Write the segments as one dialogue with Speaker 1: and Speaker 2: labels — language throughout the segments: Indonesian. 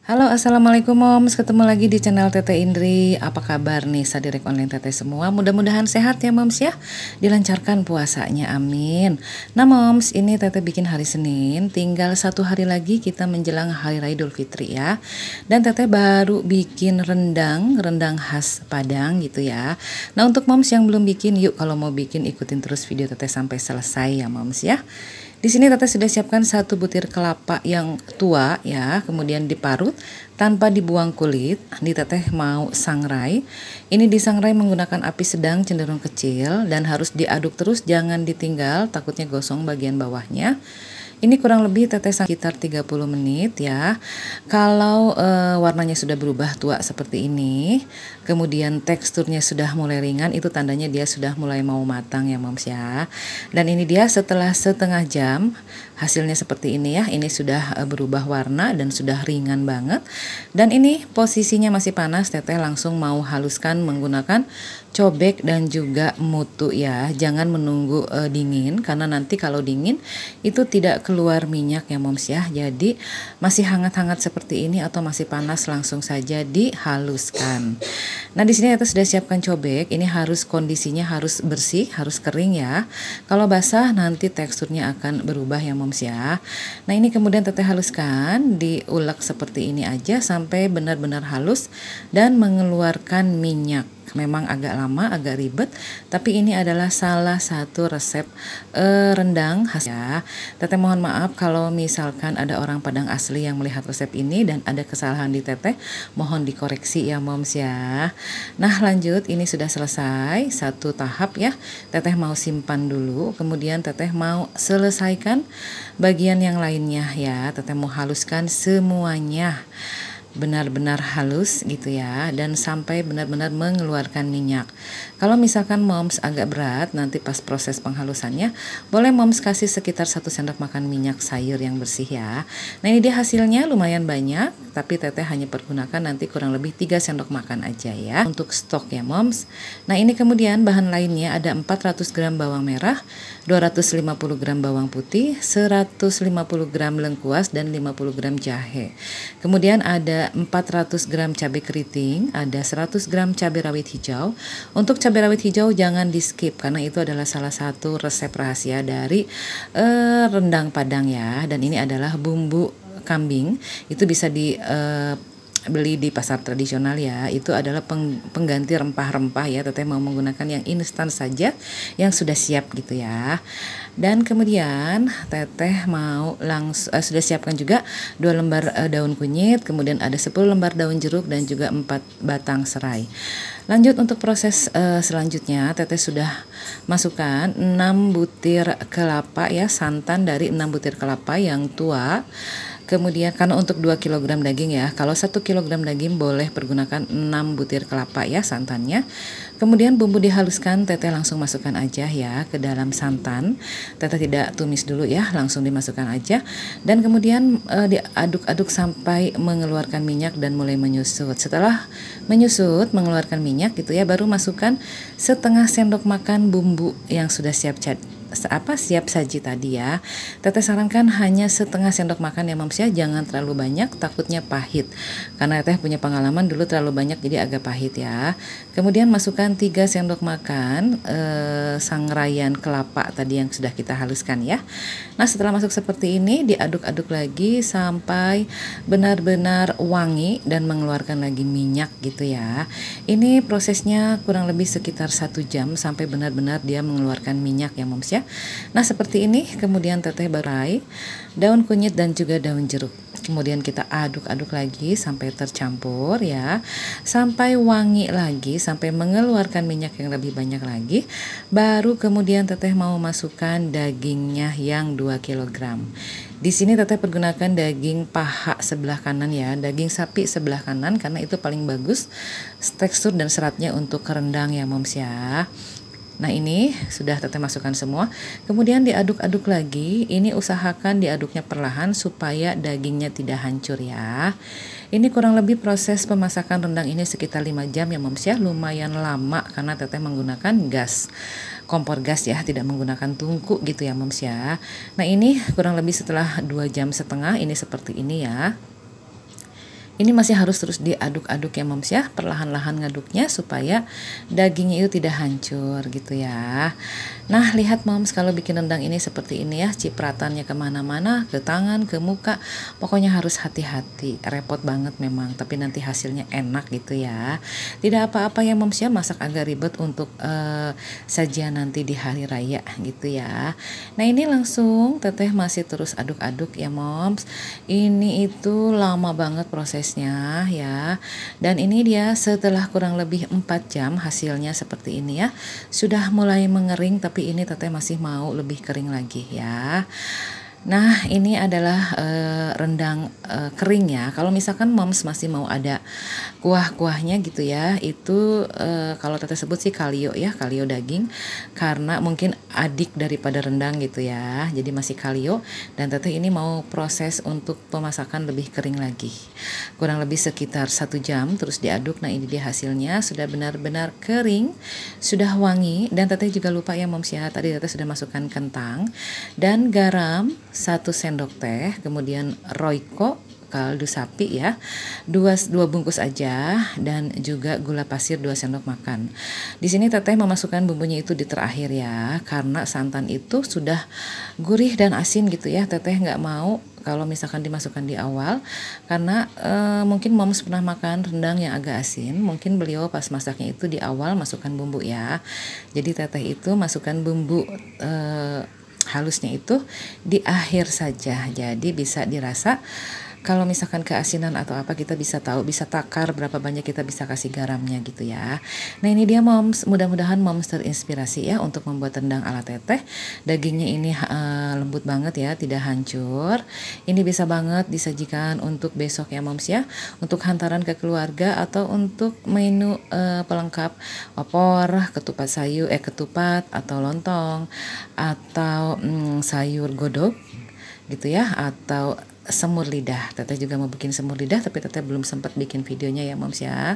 Speaker 1: Halo, assalamualaikum moms. Ketemu lagi di channel Tete Indri. Apa kabar nih sadirek online Tete semua? Mudah-mudahan sehat ya moms ya. Dilancarkan puasanya, amin. Nah moms, ini Tete bikin hari Senin. Tinggal 1 hari lagi kita menjelang Hari Raya Idul Fitri ya. Dan Tete baru bikin rendang khas Padang gitu ya. Nah untuk moms yang belum bikin, yuk kalau mau bikin ikutin terus video Tete sampai selesai ya moms ya. Di sini Tete sudah siapkan 1 butir kelapa yang tua ya, kemudian diparut tanpa dibuang kulit. Di Teteh mau sangrai. Ini disangrai menggunakan api sedang cenderung kecil dan harus diaduk terus, jangan ditinggal takutnya gosong bagian bawahnya. Ini kurang lebih Teteh sekitar 30 menit ya. Kalau warnanya sudah berubah tua seperti ini, kemudian teksturnya sudah mulai ringan, itu tandanya dia sudah mulai mau matang ya moms ya. Dan ini dia setelah setengah jam, hasilnya seperti ini ya. Ini sudah berubah warna dan sudah ringan banget. Dan ini posisinya masih panas, Teteh langsung mau haluskan menggunakan cobek dan juga mutu ya. Jangan menunggu dingin, karena nanti kalau dingin itu tidak keluar minyak ya moms ya. Jadi masih hangat-hangat seperti ini atau masih panas langsung saja dihaluskan. Nah di sini Teteh sudah siapkan cobek. Ini harus kondisinya harus bersih, harus kering ya. Kalau basah nanti teksturnya akan berubah ya moms ya. Nah ini kemudian Teteh haluskan, diulek seperti ini aja sampai benar-benar halus dan mengeluarkan minyak. Memang agak lama, agak ribet, tapi ini adalah salah satu resep rendang khas ya. Teteh mohon maaf kalau misalkan ada orang Padang asli yang melihat resep ini dan ada kesalahan di Teteh, mohon dikoreksi ya moms ya. Nah lanjut, ini sudah selesai satu tahap ya. Teteh mau simpan dulu, kemudian Teteh mau selesaikan bagian yang lainnya ya. Teteh mau haluskan semuanya benar-benar halus gitu ya, dan sampai benar-benar mengeluarkan minyak. Kalau misalkan moms agak berat nanti pas proses penghalusannya, boleh moms kasih sekitar 1 sendok makan minyak sayur yang bersih ya. Nah ini dia hasilnya lumayan banyak, tapi Teteh hanya pergunakan nanti kurang lebih 3 sendok makan aja ya untuk stok ya moms. Nah ini kemudian bahan lainnya ada 400 gram bawang merah, 250 gram bawang putih, 150 gram lengkuas, dan 50 gram jahe. Kemudian ada 400 gram cabai keriting, ada 100 gram cabai rawit hijau. Untuk cabai rawit hijau jangan di skip karena itu adalah salah satu resep rahasia dari rendang Padang ya. Dan ini adalah bumbu kambing, itu bisa di beli di pasar tradisional ya. Itu adalah pengganti rempah-rempah ya. Teteh mau menggunakan yang instan saja, yang sudah siap gitu ya. Dan kemudian Teteh mau sudah siapkan juga 2 lembar daun kunyit, kemudian ada 10 lembar daun jeruk dan juga 4 batang serai. Lanjut untuk proses selanjutnya, Teteh sudah masukkan 6 butir kelapa ya, santan dari 6 butir kelapa yang tua. Kemudian karena untuk 2 kg daging ya, kalau 1 kg daging boleh pergunakan 6 butir kelapa ya santannya. Kemudian bumbu dihaluskan, Teteh langsung masukkan aja ya ke dalam santan. Teteh tidak tumis dulu ya, langsung dimasukkan aja. Dan kemudian diaduk-aduk sampai mengeluarkan minyak dan mulai menyusut. Setelah menyusut, mengeluarkan minyak gitu ya, baru masukkan setengah sendok makan bumbu yang sudah siap saji tadi ya. Teteh sarankan hanya setengah sendok makan ya moms ya, jangan terlalu banyak takutnya pahit. Karena Teteh punya pengalaman dulu terlalu banyak jadi agak pahit ya. Kemudian masukkan 3 sendok makan sangraian kelapa tadi yang sudah kita haluskan ya. Nah setelah masuk seperti ini diaduk-aduk lagi sampai benar-benar wangi dan mengeluarkan lagi minyak gitu ya. Ini prosesnya kurang lebih sekitar 1 jam sampai benar-benar dia mengeluarkan minyak ya moms ya. Nah seperti ini kemudian Teteh barai daun kunyit dan juga daun jeruk. Kemudian kita aduk-aduk lagi sampai tercampur ya, sampai wangi lagi, sampai mengeluarkan minyak yang lebih banyak lagi. Baru kemudian Teteh mau masukkan dagingnya yang 2 kg. Di sini Teteh pergunakan daging paha sebelah kanan ya, daging sapi sebelah kanan karena itu paling bagus tekstur dan seratnya untuk rendang ya moms ya. Nah ini sudah Teteh masukkan semua. Kemudian diaduk-aduk lagi. Ini usahakan diaduknya perlahan supaya dagingnya tidak hancur ya. Ini kurang lebih proses pemasakan rendang ini sekitar 5 jam ya moms ya. Lumayan lama karena Teteh menggunakan gas, kompor gas ya, tidak menggunakan tungku gitu ya moms ya. Nah ini kurang lebih setelah 2,5 jam ini seperti ini ya. Ini masih harus terus diaduk-aduk ya moms ya, perlahan-lahan ngaduknya supaya dagingnya itu tidak hancur gitu ya. Nah lihat moms, kalau bikin rendang ini seperti ini ya, cipratannya kemana-mana, ke tangan, ke muka, pokoknya harus hati-hati, repot banget memang, tapi nanti hasilnya enak gitu ya. Tidak apa-apa ya moms ya, masak agak ribet untuk sajian nanti di hari raya gitu ya. Nah ini langsung teteh masih terus aduk-aduk ya moms. Ini itu lama banget prosesnya ya. Dan ini dia setelah kurang lebih 4 jam hasilnya seperti ini ya. Sudah mulai mengering, tapi ini teteh masih mau lebih kering lagi ya. Nah, ini adalah rendang kering ya. Kalau misalkan moms masih mau ada kuah-kuahnya gitu ya, itu kalau teteh sebut sih kalio ya, kalio daging, karena mungkin adik daripada rendang gitu ya. Jadi masih kalio, dan teteh ini mau proses untuk pemasakan lebih kering lagi. Kurang lebih sekitar 1 jam terus diaduk. Nah, ini dia hasilnya, sudah benar-benar kering, sudah wangi, dan teteh juga lupa ya moms ya, tadi teteh sudah masukkan kentang dan garam 1 sendok teh, kemudian royco kaldu sapi ya, 2 bungkus aja, dan juga gula pasir 2 sendok makan. Di sini teteh memasukkan bumbunya itu di terakhir ya, karena santan itu sudah gurih dan asin gitu ya. Teteh nggak mau kalau misalkan dimasukkan di awal, karena mungkin moms pernah makan rendang yang agak asin, mungkin beliau pas masaknya itu di awal masukkan bumbu ya. Jadi teteh itu masukkan bumbu halusnya itu di akhir saja, jadi bisa dirasa. Kalau misalkan keasinan atau apa, kita bisa tahu, bisa takar berapa banyak kita bisa kasih garamnya gitu ya. Nah ini dia moms, mudah-mudahan moms terinspirasi ya untuk membuat rendang ala teteh. Dagingnya ini lembut banget ya, tidak hancur. Ini bisa banget disajikan untuk besok ya moms ya, untuk hantaran ke keluarga atau untuk menu pelengkap opor, ketupat atau lontong, atau sayur godok gitu ya, atau semur lidah. Teteh juga mau bikin semur lidah, tapi teteh belum sempat bikin videonya ya moms ya.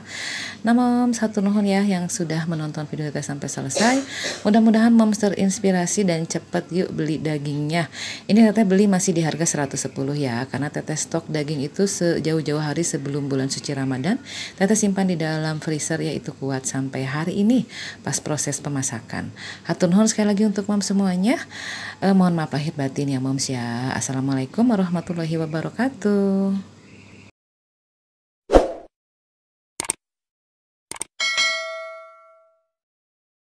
Speaker 1: Nah moms, satu nuhun ya yang sudah menonton video teteh sampai selesai. Mudah-mudahan moms terinspirasi dan cepet yuk beli dagingnya. Ini teteh beli masih di harga 110 ya, karena teteh stok daging itu sejauh-jauh hari sebelum bulan suci Ramadan. Teteh simpan di dalam freezer, yaitu kuat sampai hari ini pas proses pemasakan. Hatur nuhun sekali lagi untuk moms semuanya. Mohon maaf lahir batin ya moms ya. Assalamualaikum warahmatullahi wabarakatuh.